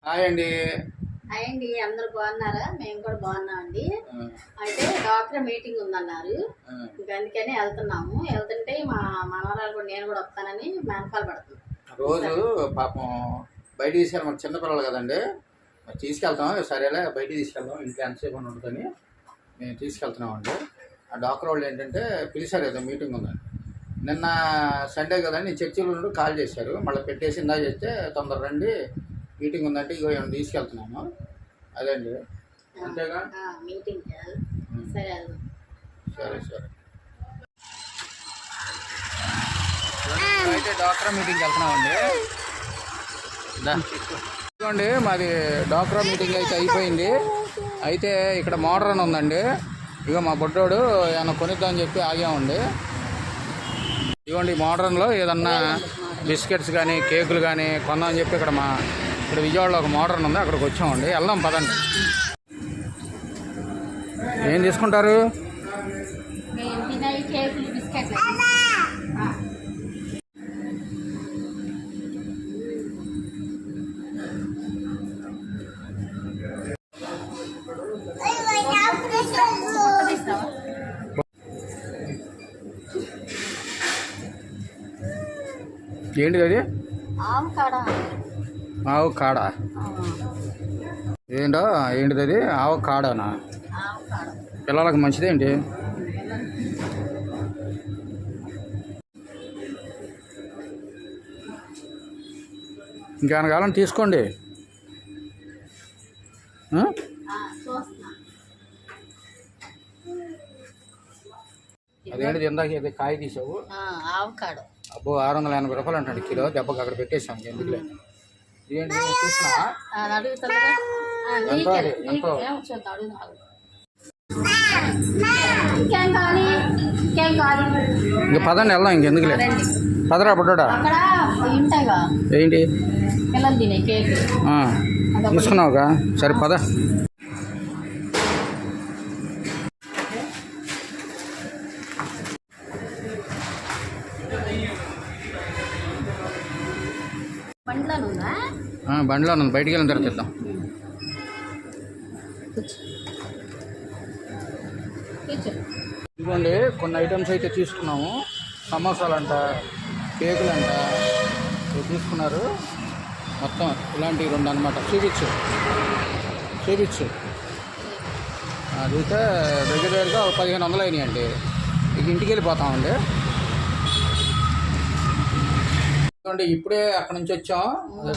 Hi అండి. Hi అండి, అందరు బాగున్నారా? మేము కూడా బాగున్నామండి. అయితే డాక్టర్ మీటింగ్ ఉందన్నారు, ఇంకా అందుకని వెళ్తుంటే మా మనవరాలు కూడా నేను కూడా వస్తానని వెనకాల పడుతుంది. రోజు పాపం బయట తీసుకెళ్ళి మన చిన్నపిల్లలు కదండి, తీసుకెళ్తాం. సరేలే బయట తీసుకెళ్తాం, ఇంట్లో ఎంతసేపు ఉంటుందని మేము తీసుకెళ్తున్నామండి. ఆ డాక్టర్ వాళ్ళు ఏంటంటే పిలిచారు, ఏదో మీటింగ్ ఉందని. నిన్న సండే కదండి, చర్చిలో నుండి కాల్ చేశారు. మళ్ళీ పెట్టేసి ఇందా చేస్తే తొందర రండి మీటింగ్ ఉందంటే ఇగో ఏమైనా తీసుకెళ్తున్నాము. అదే అండి, అంతేగా మీటింగ్. సరే సరే సరే. అయితే డాక్టర్ మీటింగ్కి వెళ్తున్నామండి. ఇదిగోండి మాది డాక్టర్ మీటింగ్ అయితే అయిపోయింది. అయితే ఇక్కడ మోడర్న్ ఉందండి. ఇక మా బొడ్డోడు ఏమన్నా కొనిద్దామని చెప్పి ఆగామండి. ఇదిగోండి మోడర్న్లో ఏదన్నా బిస్కెట్స్ కానీ కేకులు కానీ కొందామని చెప్పి ఇక్కడ విజయవాడలో ఒక మోడర్న్ ఉంది, అక్కడికి వచ్చామండి. వెళ్దాం పదండి. ఏం తీసుకుంటారు? ఏంటిది అది? ఆవు కాడ. ఏంటిది అది? ఆవు కాడనా? పిల్లలకు మంచిదేంటి? ఇంకేమైనా కావాలని తీసుకోండి. అదేంటిది ఇందాక ఏదో కాయ తీసావు? అబ్బో 680 రూపాయలు అంటాడు కిలో. దెబ్బకి అక్కడ పెట్టేసాం, ఎందుకులే. ఏంటి తీసుకున్నా? ఎంతో ఇంక పదండి వెళ్దాం, ఇంకెందుకులే. పదరా బుడ్డోడా. ఏంటి తీసుకున్నావుగా? సరే పద. బండిలో ఉంది, బయటికి వెళ్ళిన తర్వాత ఇద్దాం. ఇదిగోండి కొన్ని ఐటమ్స్ అయితే తీసుకున్నాము. సమోసాలంట, కేకులంట తీసుకున్నారు. మొత్తం ఇలాంటివి 2 అనమాట. చూపించు అదైతే దగ్గరగా 1500 అయినాయండి. ఇక ఇంటికి వెళ్ళిపోతామండి. ఇప్పుడే అక్కడ నుంచి వచ్చాం.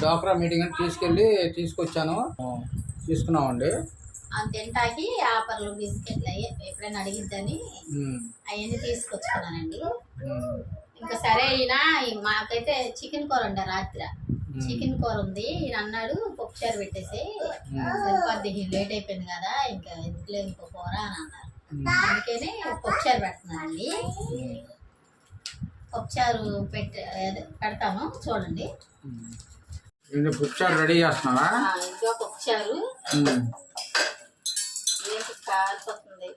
డాక్టర్ మీటింగ్ అని తీసుకొచ్చాను, తీసుకున్నామండి. తింటాకి ఆపర్లు బిస్కెట్లు అయ్యి ఎప్పుడైనా అడిగిద్దని అవన్నీ తీసుకొచ్చుకున్నానండి. ఇంకా సరే ఈయన మాకైతే చికెన్ కూర ఉండే రాత్రి. చికెన్ కూర ఉంది, ఈయన అన్నాడు పప్పుచారు పెట్టేసి సరిపోద్ది, లేట్ అయిపోయింది కదా, ఇంకా ఎందుకులే ఇంకో కూర అని అన్నారు. అందుకని పప్పుచారు పెడుతున్నానండి. పప్పుచారు పెడతాను చూడండి. పప్పుచారు రెడీ చేస్తున్నావా? ఇంకా పప్పుచారు కాలిపోతుంది.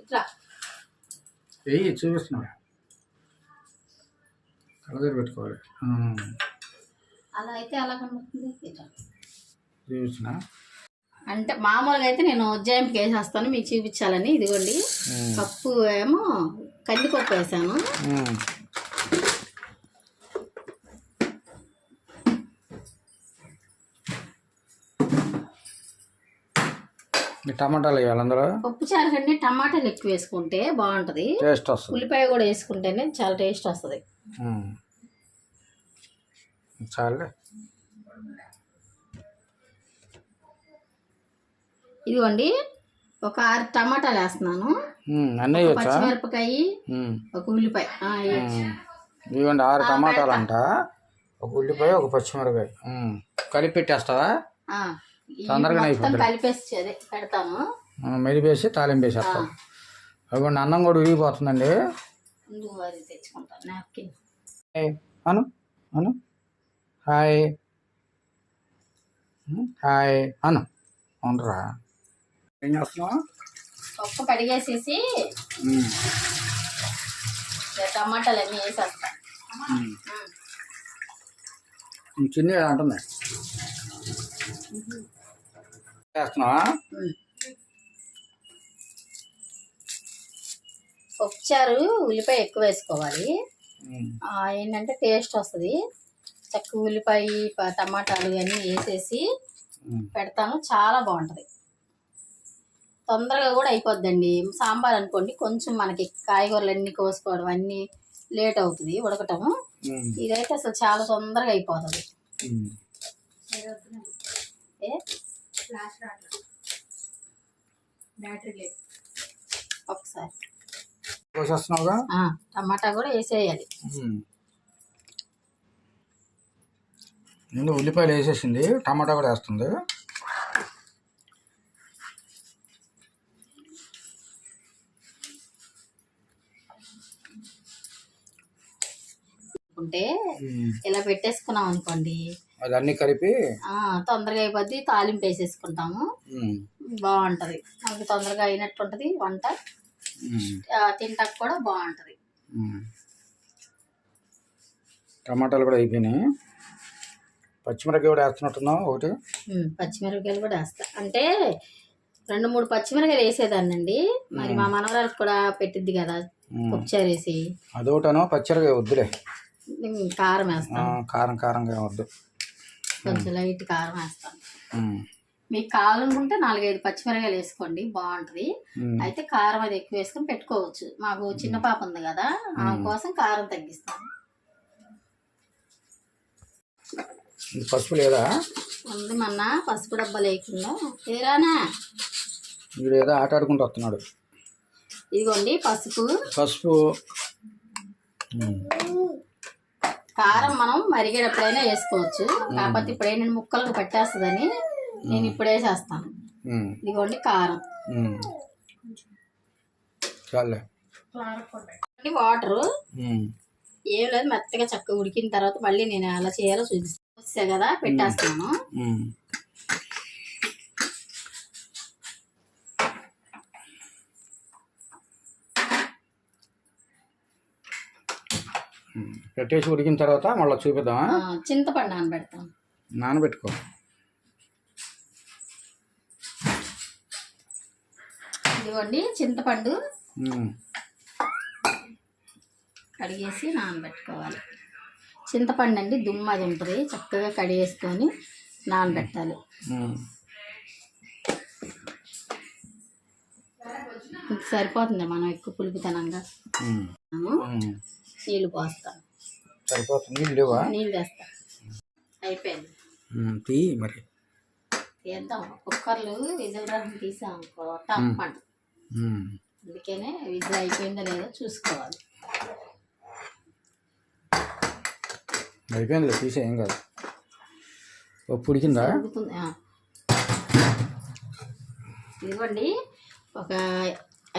ఇట్లా చూపిస్తున్నా, కలర్ పెట్టుకోవాలి. అలా అయితే అలా కనబడుతుంది. ఇట్లా చూపిస్తున్నా అంటే మామూలుగా అయితే నేను ఉజ్జాయింపుకి వేసేస్తాను మీకు చూపించాలని. ఇదిగోండి పప్పు ఏమో కందిపప్పు వేసాను. టమాటాలు వేయాలి అందులో. పప్పు చారు కంటే టమాటాలు ఎక్కువ వేసుకుంటే బాగుంటుంది, టేస్ట్ వస్తుంది. ఉల్లిపాయ కూడా వేసుకుంటేనే చాలా టేస్ట్ వస్తుంది. చాలే. ఇదిగోండి ఒక 6 టమాటాలు వేస్తున్నాను, పచ్చిమిరపకాయ, ఒక ఉల్లిపాయ. ఇదిగోండి 6 టమాటాలు అంట, ఒక ఉల్లిపాయ, ఒక పచ్చిమిరపకాయ కలిపి పెట్టేస్తావా? తొందరగా కలిపేసి పెడతాను, మెలిపేసి తాలింపు వేసేస్తాం. అదిగోండి అన్నం కూడా విరిగిపోతుందండి. తెచ్చుకుంటాను నాప్కిన్. అను అను హాయ్ హాయ్ అను. అవునరా, ఏం చేస్తున్నావు? పప్పు కడిగేసేసి టమాటాలు అన్నీ వేసేస్తా. చిన్ని అంటుంది చేస్తున్నావా? పప్పుచారు ఉల్లిపాయ ఎక్కువ వేసుకోవాలి. ఏంటంటే టేస్ట్ వస్తుంది. చక్క ఉల్లిపాయ టమాటాలు అన్నీ వేసేసి పెడతాను, చాలా బాగుంటుంది. తొందరగా కూడా అయిపోద్దండి. సాంబార్ అనుకోండి కొంచెం మనకి కాయగూరలు అన్నీ కోసుకోవడం అన్నీ లేట్ అవుతుంది ఉడకటం. ఇదైతే అసలు చాలా తొందరగా అయిపోతుంది. ఒకసారి టమాటా కూడా వేసేయాలి. ముందు ఉల్లిపాయలు వేసేసింది, టమాటా కూడా వేస్తుంది. ఉంటే ఇలా పెట్టేసుకున్నాం అనుకోండి, అదన్నీ కలిపి తొందరగా అయిపోద్ది. తాలింపు వేసేసుకుంటాము, బాగుంటది. మనకి తొందరగా అయినట్టు ఉంటది వంట, తింటాక కూడా బాగుంటది. టమాటాలు కూడా అయిపోయినాయి. పచ్చిమిరపకాయ కూడా వేస్తున్నట్టున్నావు ఒకటి. పచ్చిమిరపకాయలు కూడా వేస్తా, అంటే 2-3 పచ్చిమిరపకాయలు వేసేదాన్నండి. మరి మా మనవరాలకు కూడా పెట్టిద్ది కదా పప్పుచారు వేసి. అదొకటను పచ్చిమిరపకాయ వద్దులే, కారం వేస్తాను. కారంగా వద్దు, కొంచెం లైట్ కారం వేస్తాను. మీకు కావాలనుకుంటే 4-5 పచ్చిమిరపకాయలు వేసుకోండి, బాగుంటది. అయితే కారం అది ఎక్కువ వేసుకొని పెట్టుకోవచ్చు. మాకు చిన్న పాప ఉంది కదా, ఆమె కోసం కారం తగ్గిస్తాను. పసుపు లేదా? ఉంది, మొన్న పసుపు డబ్బా లేకుండా తీరానా. వీడు ఏదో ఆట ఆడుకుంటూ వస్తున్నాడు. ఇదిగోండి పసుపు. కారం మనం మరిగేటప్పుడైనా వేసుకోవచ్చు, కాకపోతే ఇప్పుడు ఏంటంటే ముక్కలకు పట్టేస్తుందని నేను ఇప్పుడు వేసేస్తాను. ఇదిగోండి కారం, వాటరు ఏం లేదు. మెత్తగా చక్కగా ఉడికిన తర్వాత మళ్ళీ నేను ఎలా చేయాలో చూపిస్తా కదా, పెట్టేస్తాను. పెట్టేసి ఉడికిన తర్వాత మళ్ళీ చూపిద్దామా? చింతపండు నానబెడతాం. నానబెట్టుకో. ఇదిగోండి చింతపండు కడిగేసి నానబెట్టుకోవాలి. చింతపండు అండి దుమ్ము అది ఉంటుంది, చక్కగా కడిగేసుకొని నానబెట్టాలి. సరిపోతుంది, మనం ఎక్కువ పులుపుతనంగా. నీళ్ళు పోస్తాను, నీళ్ళు వేస్తా. అయిపోయింది, మరి తీద్దాం. కుక్కర్లు విజిల్ రసం తీసాం అనుకో టప్పండి, అందుకనే విజిల్ అయిపోయిందో లేదో చూసుకోవాలి. అయిపోయింది, తీసే ఏం కాదు. పప్పు ఉడికిందా? ఇదిగోండి ఒక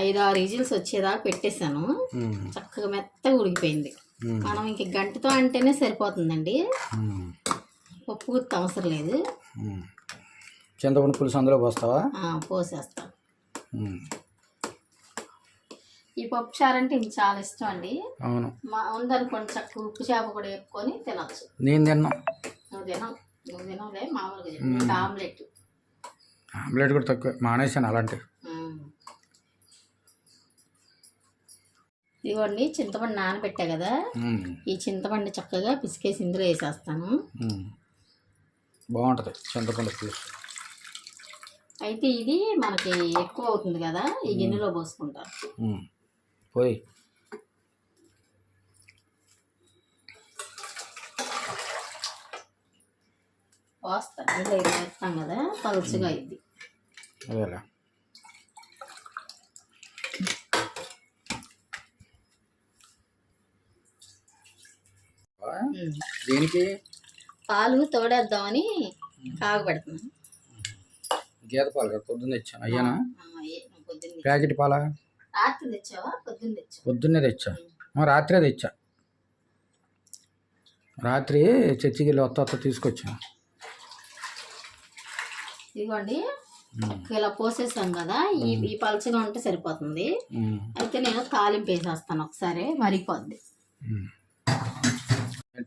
5-6 విజిల్స్ వచ్చేదాకా పెట్టేశాను. చక్కగా మెత్తగా ఉడికిపోయింది. మనం ఇంక గంటతో అంటేనే సరిపోతుందండి, పప్పు గుర్తు అవసరం లేదు. చింతపండు పులుసు అందులో పోస్తావా? పోసేస్తాను. ఈ పప్పు చారు అంటే ఇంక చాలా ఇష్టం అండి. అవును, ఉందనుకోండి చక్కగా ఉప్పు చేప కూడా వేపుకొని తినచ్చు. నేను తిన్నా. నువ్వు తినవులే, మామూలుగా ఆమ్లెట్ కూడా తక్కువ మానేసాను అలాంటివి. ఇదిగోండి చింతపండు నానబెట్టా కదా, ఈ చింతపండు చక్కగా పిసికేసి ఇందులో వేసేస్తాను. బాగుంటుంది చింతపండు పులుసు. అయితే ఇది మనకి ఎక్కువ అవుతుంది కదా, ఈ గిన్నెలో పోసుకుంటారు. పోయి పోస్తాను, ఇలా వేస్తాం కదా, పలుచగా అయింది. అదేలా దీనికి పాలు తోడేద్దామని కాగబెడుతున్నాను. గేదె పాలు కదా, పొద్దున్న తెచ్చాను. అయ్యానా ప్యాకెట్ పాలా? రాత్రి తెచ్చావా? పొద్దున్నే తెచ్చా, రాత్రే తెచ్చా. రాత్రి చర్చికి వెళ్ళి వస్తా తీసుకొచ్చాను. ఇదిగోండి ఇలా పోసేసాం కదా, ఈ పలుచగా ఉంటే సరిపోతుంది. అయితే నేను తాలింపు వేసేస్తాను ఒకసారి, మరిగిపోద్ది.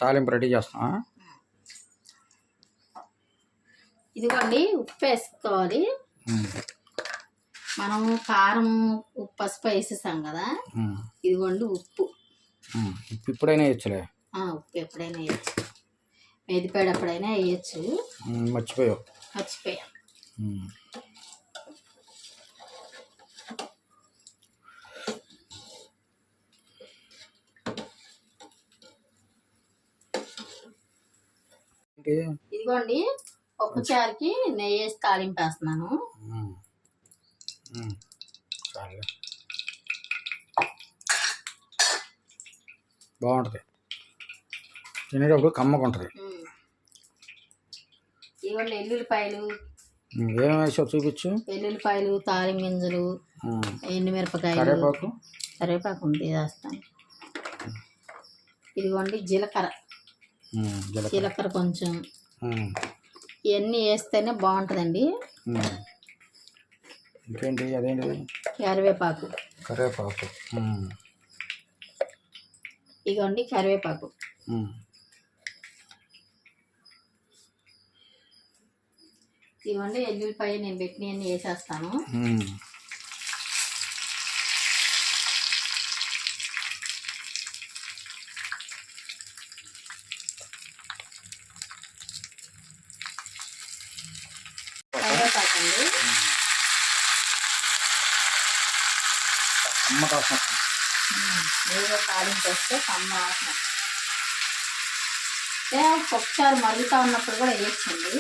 తాలింపు రెడీ చేస్తా. ఇదిగోండి ఉప్పు వేసుకోవాలి. మనం కారం ఉప్పు పసుపు వేసేసాం కదా, ఇదిగోండి ఉప్పు. ఉప్పు ఇప్పుడైనా వేయచ్చులే. ఉప్పు ఎప్పుడైనా వేయచ్చు, మెదిపేటప్పుడైనా వేయచ్చు. మర్చిపోయా. ఇదిగోండి పప్పు చారుకి నెయ్యి వేసి తాలింపు వేస్తున్నాను. బాగుంటుంది, తినేటప్పుడు కమ్మగా ఉంటుంది. ఇదిగోండి ఎల్లుల్లిపాయలు, ఏమేమి వేసావు చూపించు. ఎల్లుల్లిపాయలు, తాలింపు గింజలు, ఎండుమిరపకాయలు, కరివేపాకు ఉంది వేస్తాను. ఇదిగోండి జీలకర్ర కొంచెం, ఇవన్నీ వేస్తేనే బాగుంటుందండి. ఇంకేంటి అదేంటి? కరివేపాకు. ఇదిగోండి కరివేపాకు. ఇదిగోండి ఎల్లుల్లిపాయ నేను పెట్టినవన్నీ వేసేస్తాను. కరివేపాకు అండి. నీళ్ళు తాలింపు వేస్తే కమ్మ వాసన. ఒకసారి మరుగుతా ఉన్నప్పుడు కూడా వేయచ్చండి.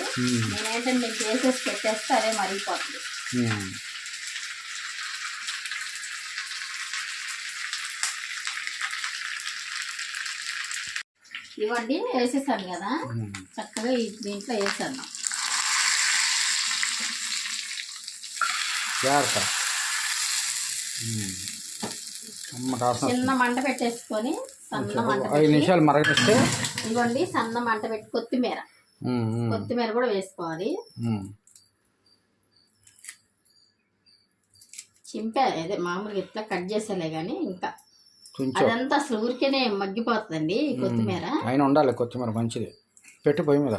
నేనేంటంటే నేను చేసేసి పెట్టేస్తే అదే మరిగిపోతుంది. ఇవ్వండి వేసేసాను కదా, చక్కగా దీంట్లో వేసాను. చిన్న మంట పెట్టేసుకొని సన్న మంట 5 నిమిషాలు మరగనిస్తే, ఇవ్వండి సన్న మంట పెట్టి కొత్తిమీర కూడా వేసుకోవాలి. చింపే అదే మామూలుగా ఇట్లా కట్ చేసేలే కానీ ఇంకా అదంతా అసలు ఊరికేనే మగ్గిపోతుందండి కొత్తిమీర. అయినా ఉండాలి కొత్తిమీర, మంచిది. పెట్టు పొయ్యి మీద.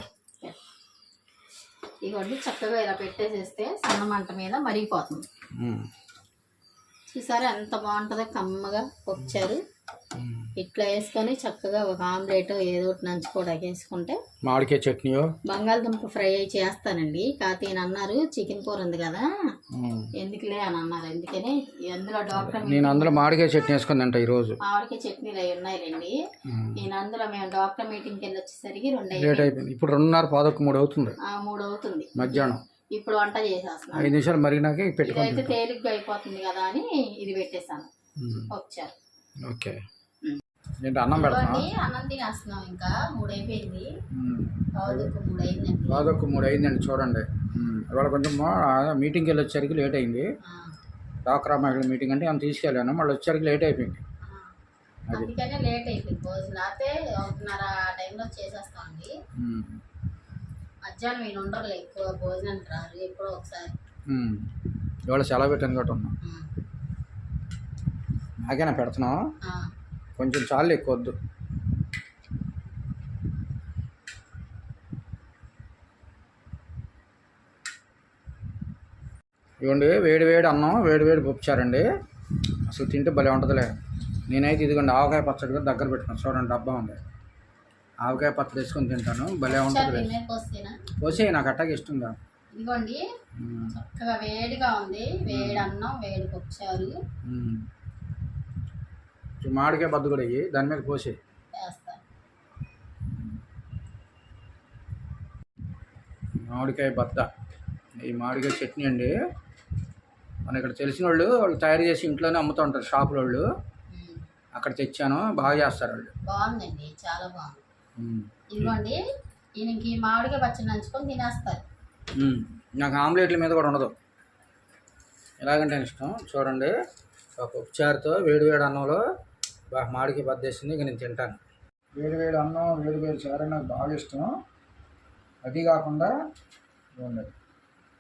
ఇవ్వండి చక్కగా ఇలా పెట్టేసేస్తే సన్న మంట మీద మరిగిపోతుంది. చూసారా ఎంత బాగుంటుందో కమ్మగా పప్పుచారు. ఇట్లా వేసుకొని చక్కగా ఒక ఆమ్లెట్ ఏదో ఒకటి నంచుకోవడానికి వేసుకుంటే. మామిడికాయ చట్నీ, బంగాళదుంప ఫ్రై చేస్తానండి. కాకపోతే అన్నారు చికెన్ కూర ఉంది కదా ఎందుకులే అని అన్నారు. అందుకని అందులో డాక్టర్ నేను అందులో మామిడికాయ చట్నీ వేసుకుని తింటా ఈరోజు. మామిడికాయ చట్నీలు అవి ఉన్నాయండి. నేను అందులో మేము డాక్టర్ మీటింగ్కి వెళ్ళి వచ్చేసరికి 2 లేట్ అయిపోయింది. ఇప్పుడు 2:30 3 అవుతుంది. 3 అవుతుంది మధ్యాహ్నం. ఇప్పుడు వంట చేసేస్తున్నాను. 5 నిమిషాలు మరిగినాక పెట్టుకుంటే అయితే తేలిగ్గా అయిపోతుంది కదా అని ఇది పెట్టేసాను పప్పుచారు. ఓకే. ఏంటి అన్నం పెడతాను? అన్నం తినేస్తున్నాం. ఇంకా 3 అయిపోయింది. 3 అయిందండి. చూడండి ఇవాళ కొంచెం మీటింగ్కి వెళ్ళి వచ్చేసరికి లేట్ అయింది. డాక్రా మహిళ మీటింగ్ అంటే ఆమె తీసుకెళ్ళాను, మళ్ళీ వచ్చేసరికి లేట్ అయిపోయింది. అందుకనే లేట్ అయిపోయింది. భోజనం అయితే 1:30 టైంలో చేసేస్తామండి. మధ్యాహ్నం ఈయన ఉండరులే, ఎక్కువ భోజనానికి రారు, ఎప్పుడో ఒకసారి. ఇవాళ సెలవు పెట్టాను కాబట్టి ఉన్నా. నాకేనా పెడుతున్నావు? కొంచెం చాలు, ఎక్కువ వద్దు. ఇవ్వండి వేడి వేడి అన్నం, వేడి వేడి పప్పుచారండి. అసలు తింటే భలే ఉంటుందిలే. నేనైతే ఇదిగోండి ఆవకాయ పచ్చడి కూడా దగ్గర పెట్టుకున్నాను. చూడండి డబ్బా ఉంది, ఆవకాయ పచ్చడి వేసుకొని తింటాను, భలే ఉంటుంది. పోసే నాకు అట్టాగే ఇష్టం కదా. ఇదిగోండి చక్కగా వేడిగా ఉంది, వేడి అన్నం, వేడి పప్పుచారు. మామిడికాయ బద్ద కూడా అయ్యి దాని మీద పోసే మామిడికాయ బద్ద. ఈ మామిడికాయ చట్నీ అండి, మన ఇక్కడ తెలిసిన వాళ్ళు తయారు చేసి ఇంట్లోనే అమ్ముతూ ఉంటారు, షాపుల వాళ్ళు. అక్కడ తెచ్చాను, బాగా చేస్తారు వాళ్ళు. బాగుందండి, చాలా బాగుంది. ఇదిగోండి ఈయనకి మామిడికాయ పచ్చడి నంచుకొని తినేస్తారు. నాకు ఆమ్లెట్ల మీద కూడా ఉండదు, ఎలాగంటే ఇష్టం. చూడండి పప్పుచారుతో వేడి వేడి అన్నంలో బాగా మామిడికాయ బద్ద వేసింది, ఇక నేను తింటాను. వేడి వేడి అన్నం, వేడి వేడి చారు నాకు బాగా ఇష్టం. అది కాకుండా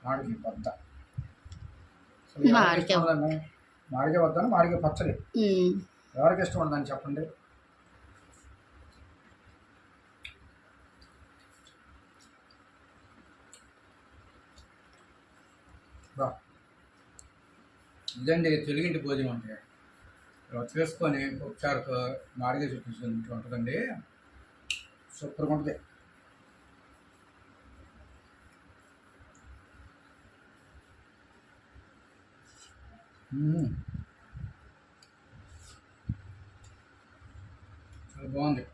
మామిడికాయ బద్ద, మామిడికాయ బద్ద, మామిడికాయ పచ్చడి ఎవరికి ఇష్టం ఉండదని చెప్పండి. బా ఇదండి తెలుగింటి భోజనం అంటే ఇలా చేసుకొని ఒకసారితో మాడిగా చూపించుకుంటూ ఉంటుందండి. సూపర్గా ఉంటుంది. చాలా బాగుంది.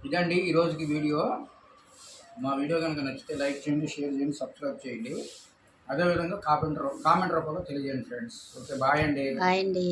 ఇదండి ఈరోజుకి వీడియో. మా వీడియో కనుక నచ్చితే లైక్ చేయండి, షేర్ చేయండి, సబ్స్క్రైబ్ చేయండి. అదేవిధంగా కామెంట్ రూపంలో తెలియజేయండి ఫ్రెండ్స్. ఓకే, బాయ్ అండి. బాయ్ అండి.